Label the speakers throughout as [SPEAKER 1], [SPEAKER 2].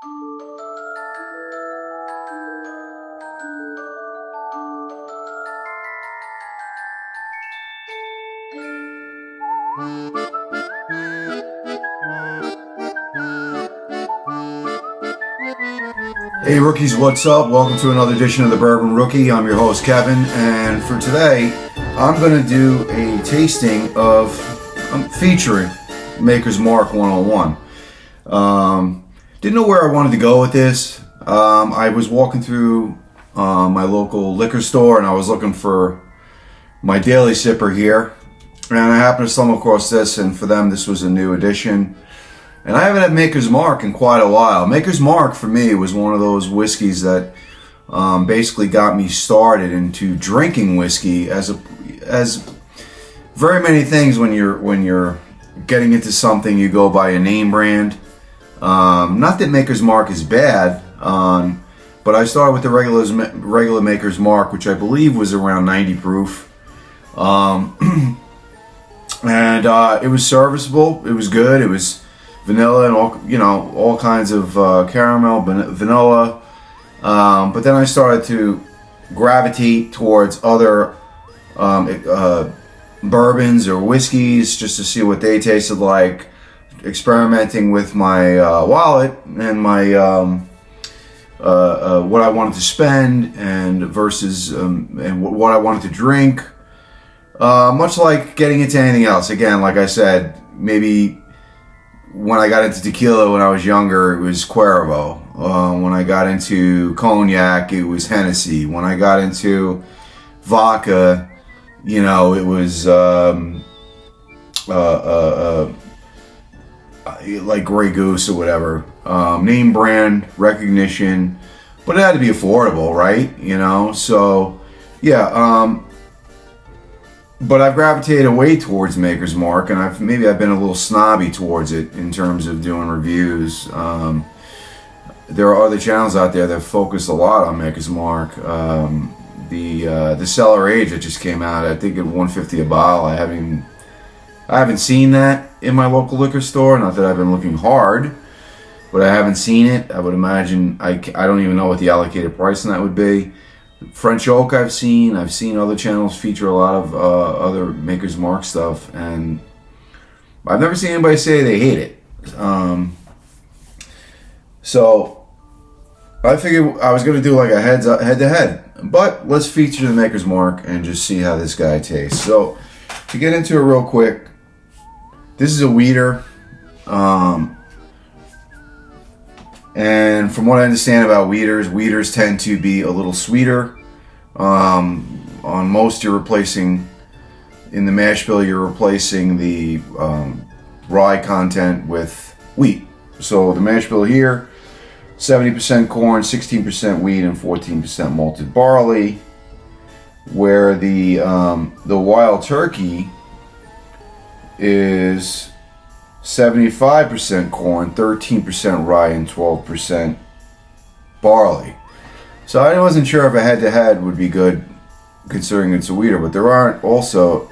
[SPEAKER 1] Hey rookies, what's up? Welcome to another edition of the Bourbon Rookie. I'm your host Kevin, and for today I'm going to do a tasting of featuring Maker's Mark 101. Didn't know where I wanted to go with this. I was walking through my local liquor store and I was looking for my daily sipper here, and I happened to stumble across this, and for them this was a new addition. And I haven't had Maker's Mark in quite a while. Maker's Mark for me was one of those whiskeys that basically got me started into drinking whiskey, as very many things when you're getting into something, you go by a name brand. Not that Maker's Mark is bad, but I started with the regular Maker's Mark, which I believe was around 90 proof. And it was serviceable. It was good. It was vanilla and all kinds of caramel, vanilla. But then I started to gravitate towards other bourbons or whiskeys just to see what they tasted like, experimenting with my wallet and my what I wanted to spend and versus and what I wanted to drink. Much like getting into anything else. Again, like I said, maybe when I got into tequila when I was younger, it was Cuervo. When I got into cognac, it was Hennessy. When I got into vodka, it was like Grey Goose or whatever. Name brand recognition, but it had to be affordable, right? So yeah. But I've gravitated away towards Maker's Mark, and I've been a little snobby towards it in terms of doing reviews. There are other channels out there that focus a lot on Maker's Mark. The Cellar Age that just came out, I think at $150 a bottle. I haven't seen that in my local liquor store. Not that I've been looking hard, but I haven't seen it. I would imagine I don't even know what the allocated price on that would be. French Oak I've seen other channels feature a lot of other Maker's Mark stuff, and I've never seen anybody say they hate it. So I figured I was going to do like a head-to-head, but let's feature the Maker's Mark and just see how this guy tastes. So to get into it real quick, this is a wheater. And from what I understand about wheaters tend to be a little sweeter. On most, you're replacing, in the mash bill, you're replacing the rye content with wheat. So the mash bill here, 70% corn, 16% wheat, and 14% malted barley. Where the Wild Turkey is 75% corn, 13% rye, and 12% barley. So I wasn't sure if a head-to-head would be good, considering it's a wheater, but there aren't also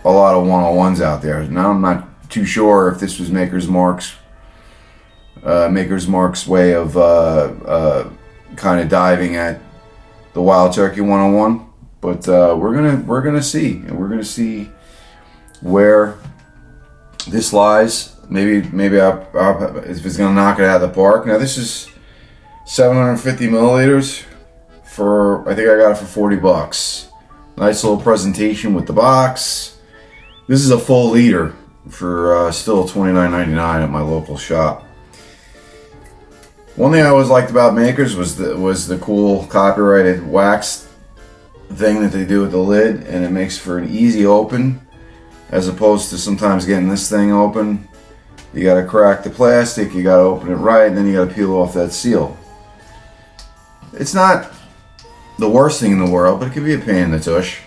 [SPEAKER 1] a lot of 101s out there. Now I'm not too sure if this was Maker's Mark's way of kind of diving at the Wild Turkey 101, but we're gonna see, and we're gonna see where this lies. Maybe if it's gonna knock it out of the park. Now this is 750 milliliters for, I think I got it for $40. Nice little presentation with the box. This is a full liter for still $29.99 at my local shop. One thing I always liked about Maker's was the cool copyrighted wax thing that they do with the lid, and it makes for an easy open, as opposed to sometimes getting this thing open. You gotta crack the plastic, you gotta open it right, and then you gotta peel off that seal. It's not the worst thing in the world, but it can be a pain in the tush.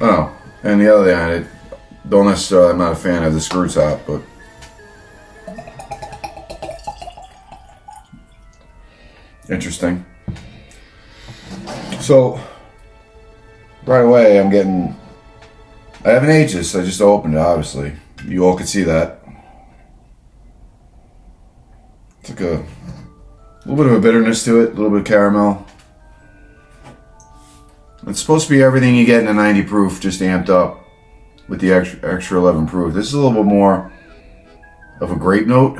[SPEAKER 1] Oh, and the other thing, I'm not a fan of the screw top, but interesting. So, right away, I haven't aged this, I just opened it, obviously. You all can see that. It's like a little bit of a bitterness to it, a little bit of caramel. It's supposed to be everything you get in a 90 proof, just amped up with the extra 11 proof. This is a little bit more of a grape note.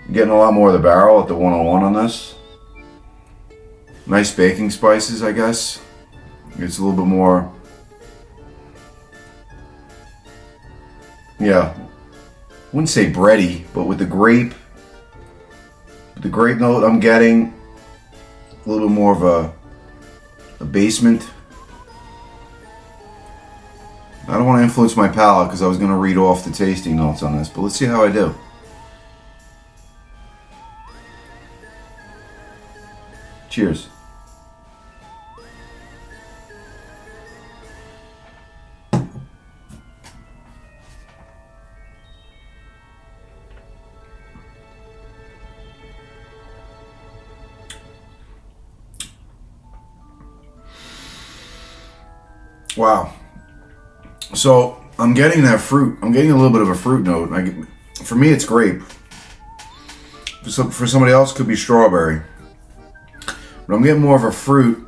[SPEAKER 1] I'm getting a lot more of the barrel at the 101 on this. Nice baking spices, I guess. It's a little bit more, yeah, wouldn't say bready, but with the grape note, I'm getting a little bit more of a basement. I don't want to influence my palate because I was going to read off the tasting notes on this, but let's see how I do. Cheers. Wow. So I'm getting that fruit. I'm getting a little bit of a fruit note. For me, it's grape. For somebody else, it could be strawberry. But I'm getting more of a fruit.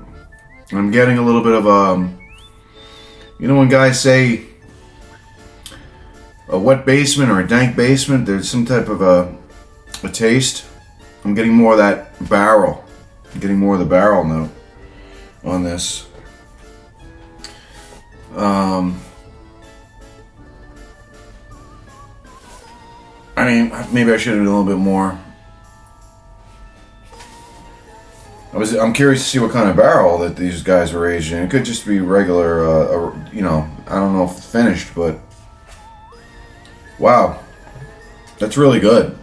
[SPEAKER 1] I'm getting a little bit of you know when guys say a wet basement or a dank basement, there's some type of a taste. I'm getting more of that barrel. I'm getting more of the barrel note on this. I mean, maybe I should have done a little bit more. I'm curious to see what kind of barrel that these guys are aged in. It could just be regular, you know, I don't know if it's finished, but wow, that's really good.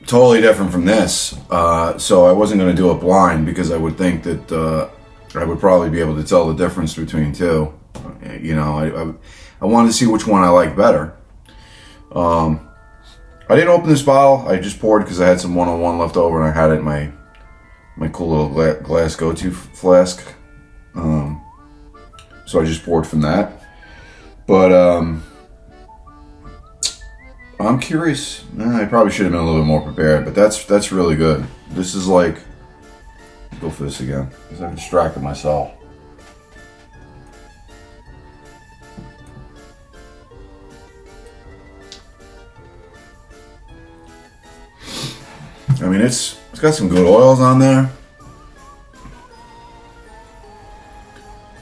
[SPEAKER 1] Totally different from this. So I wasn't going to do it blind because I would think that I would probably be able to tell the difference between two. You know, I wanted to see which one I like better. I didn't open this bottle. I just poured because I had some 101 left over and I had it in my cool little glass go-to flask. So I just poured from that. But I'm curious. I probably should have been a little bit more prepared, but that's really good. This is like, go for this again because I've distracted myself. I mean, it's got some good oils on there.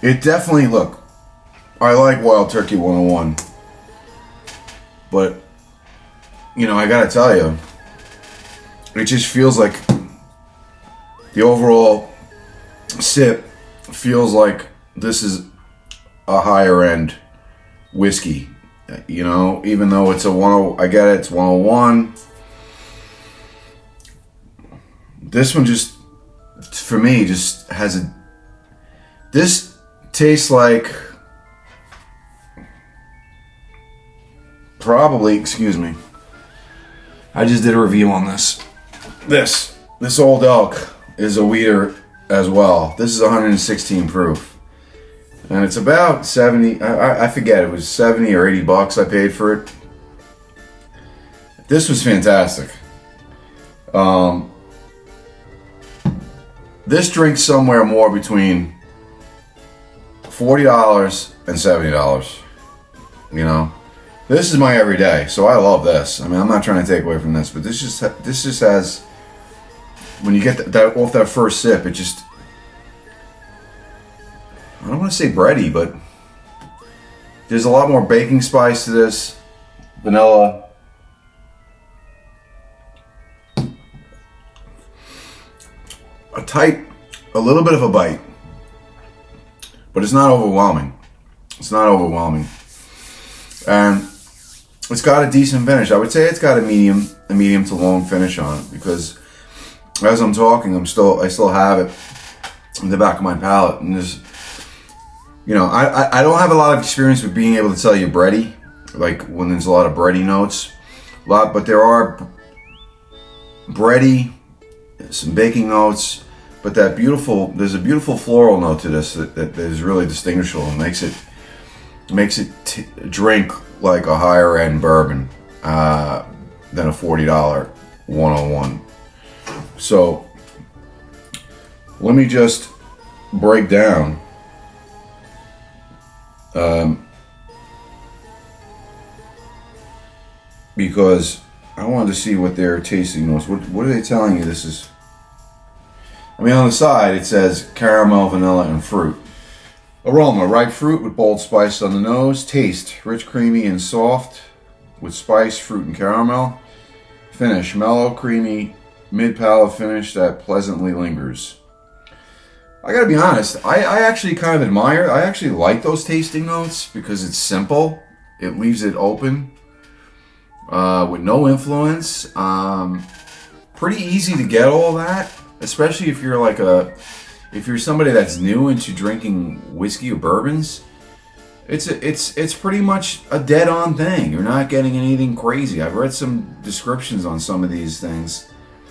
[SPEAKER 1] It definitely, look, I like Wild Turkey 101, but, you know, I gotta tell you, it just feels like the overall sip feels like this is a higher end whiskey, you know, even though it's I get it, it's 101. This one just, for me, just has this tastes like, probably, excuse me, I just did a review on this. This Old Elk is a wheater as well. This is 116 proof. And it's about 70, I forget, it was 70 or 80 bucks I paid for it. This was fantastic. This drink's somewhere more between $40 and $70. You know, this is my everyday, so I love this. I mean, I'm not trying to take away from this, but this just has, when you get that off that first sip, it just, I don't want to say bready, but there's a lot more baking spice to this, vanilla. A little bit of a bite, but it's not overwhelming. It's not overwhelming, and it's got a decent finish. I would say it's got a medium to long finish on it because as I'm talking, I still have it in the back of my palate, and there's, you know, I don't have a lot of experience with being able to tell you bready, like when there's a lot of bready notes, but there are bready, some baking notes. But there's a beautiful floral note to this that is really distinguishable and makes it makes it drink like a higher end bourbon than a $40 101. So let me just break down because I wanted to see what their tasting notes. What are they telling you this is? I mean, on the side it says caramel, vanilla, and fruit. Aroma: ripe fruit with bold spice on the nose. Taste: rich, creamy, and soft with spice, fruit, and caramel. Finish: mellow, creamy, mid-palate finish that pleasantly lingers. I gotta be honest, I actually kind of admire, I actually like those tasting notes because it's simple. It leaves it open with no influence. Pretty easy to get all that, especially if you're if you're somebody that's new into drinking whiskey or bourbons. It's pretty much a dead-on thing. You're not getting anything crazy. I've read some descriptions on some of these things,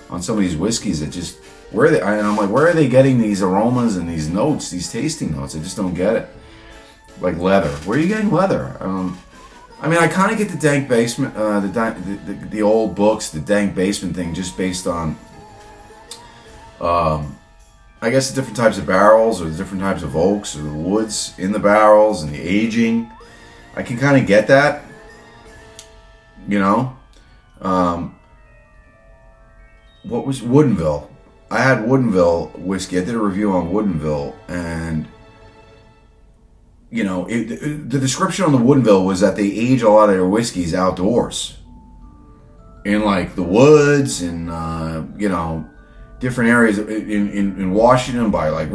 [SPEAKER 1] on some of these whiskeys that just and I'm like, where are they getting these aromas and these notes, these tasting notes? I just don't get it. Like leather. Where are you getting leather? I mean, I kind of get the dank basement, the old books, the dank basement thing, just based on, I guess, the different types of barrels or the different types of oaks or the woods in the barrels and the aging. I can kind of get that, you know. What was Woodinville? I had Woodinville whiskey. I did a review on Woodinville, and you know, the description on the Woodinville was that they age a lot of their whiskeys outdoors, in like the woods and you know, different areas in Washington by like.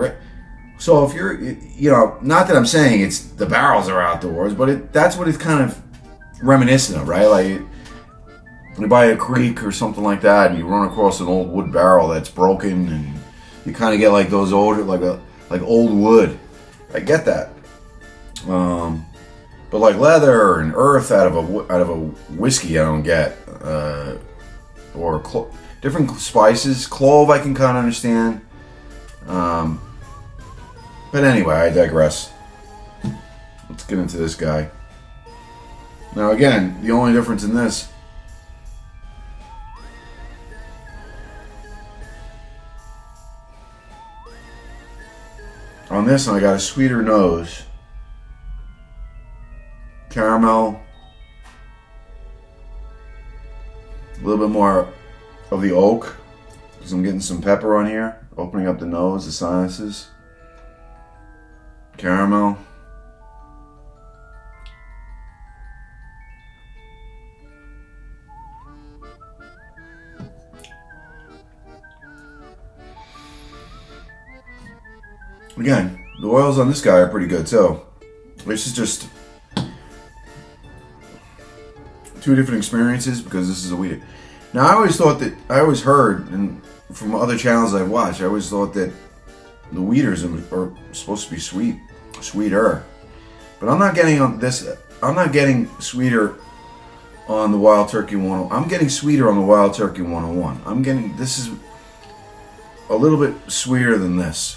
[SPEAKER 1] So if you're, you know, not that I'm saying it's the barrels are outdoors, but that's what it's kind of reminiscent of, right? Like you buy a creek or something like that, and you run across an old wood barrel that's broken, and you kind of get like those older, like old wood. I get that, but like leather and earth out of a whiskey, I don't get. Or different spices, clove, I can kind of understand. But anyway, I digress. Let's get into this guy. Now again, the only difference in this, on this one I got a sweeter nose. Caramel. A little bit more of the oak, because I'm getting some pepper on here, opening up the nose, the sinuses. Caramel. Again, the oils on this guy are pretty good too. This is just two different experiences because this is a wheat. Now I always heard, and from other channels I've watched, I always thought that the wheaters are supposed to be sweeter. But I'm not getting on this. I'm not getting sweeter on the Wild Turkey 101. I'm getting sweeter on the Wild Turkey 101. This is a little bit sweeter than this.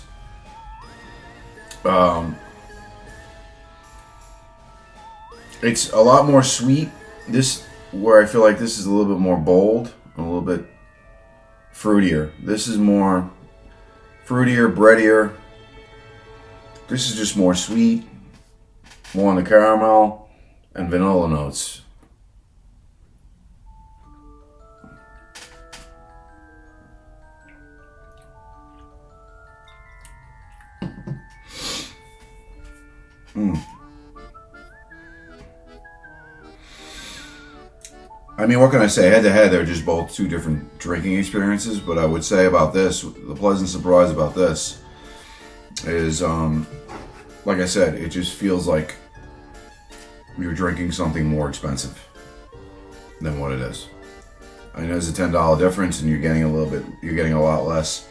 [SPEAKER 1] It's a lot more sweet. This, where I feel like this is a little bit more bold, and a little bit fruitier. This is more fruitier, breadier. This is just more sweet, more on the caramel and vanilla notes. I mean, what can I say? Head to head, they're just both two different drinking experiences. But I would say about this, the pleasant surprise about this is, like I said, it just feels like you're drinking something more expensive than what it is. I know there's a $10 difference, and you're getting a lot less.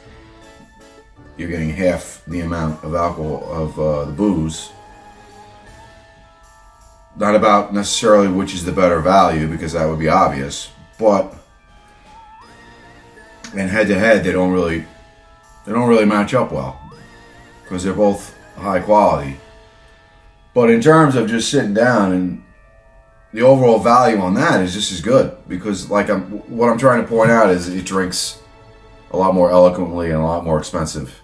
[SPEAKER 1] You're getting half the amount of alcohol of the booze. Not about necessarily which is the better value, because that would be obvious, but in head to head they don't really match up well, because they're both high quality. But in terms of just sitting down, and the overall value on that is just as good, because what I'm trying to point out is it drinks a lot more eloquently and a lot more expensive.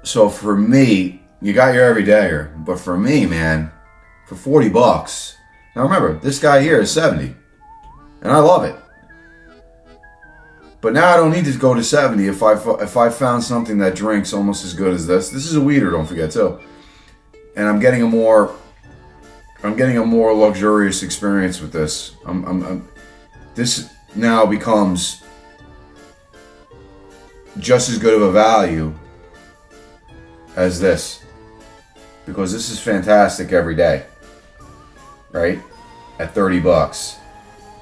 [SPEAKER 1] So for me, you got your everydayer, but for me, man, for $40. Now remember, this guy here is 70, and I love it. But now I don't need to go to 70 if I found something that drinks almost as good as this. This is a weeder, don't forget too, and I'm getting a more luxurious experience with this. This now becomes just as good of a value as this, because this is fantastic every day, right? At $30,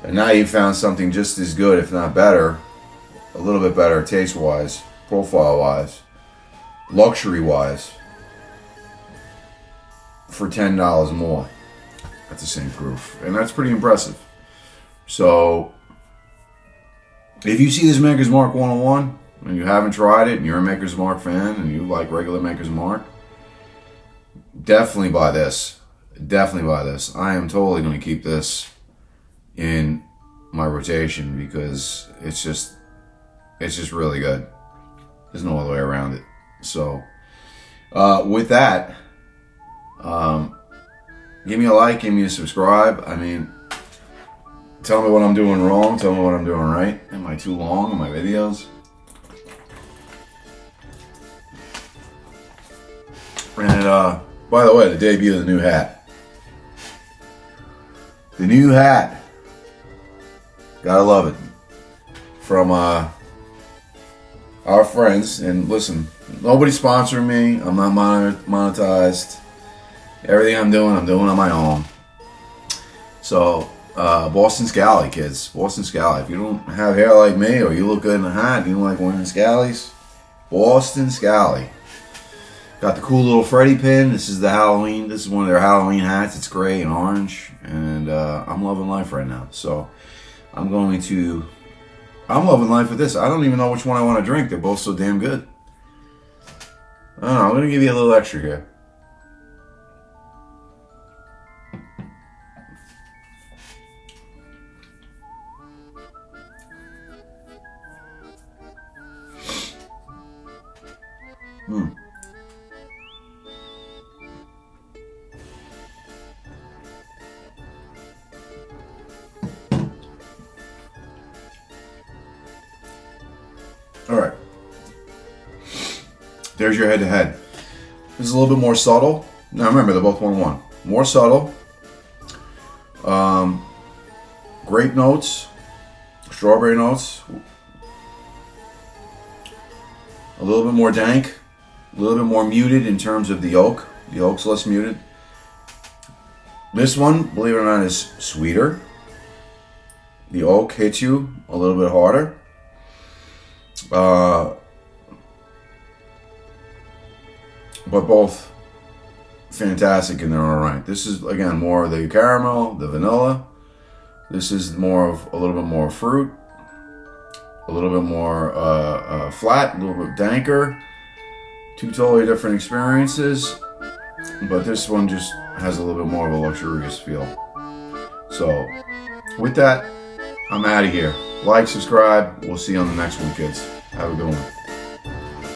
[SPEAKER 1] and now you found something just as good, if not better, a little bit better taste-wise, profile-wise, luxury-wise, for $10 more at the same proof, and that's pretty impressive. So, if you see this Maker's Mark 101 and you haven't tried it, and you're a Maker's Mark fan and you like regular Maker's Mark, definitely buy this. Definitely buy this. I am totally going to keep this in my rotation because it's just really good. There's no other way around it. So, with that, give me a like, give me a subscribe. I mean, tell me what I'm doing wrong, tell me what I'm doing right. Am I too long in my videos? And by the way, the debut of the new hat. The new hat. Gotta love it. From our friends. And listen, nobody's sponsoring me. I'm not monetized. Everything I'm doing on my own. So, Boston Scally, kids. Boston Scally. If you don't have hair like me, or you look good in a hat, and you don't like wearing scallies, Boston Scally. Got the cool little Freddy pin. This is one of their Halloween hats. It's gray and orange. And I'm loving life right now. So, I'm loving life with this. I don't even know which one I want to drink. They're both so damn good. I don't know. I'm going to give you a little extra here. All right. There's your head-to-head. This is a little bit more subtle. Now remember, they're both 1-1. More subtle. Grape notes. Strawberry notes. A little bit more dank. A little bit more muted in terms of the oak. The oak's less muted. This one, believe it or not, is sweeter. The oak hits you a little bit harder. But both fantastic in their own right. This is, again, more of the caramel, the vanilla. This is a little bit more fruit, a little bit more flat, a little bit danker. Two totally different experiences, but this one just has a little bit more of a luxurious feel. So, with that, I'm out of here. Like, subscribe. We'll see you on the next one, kids. Have a good one.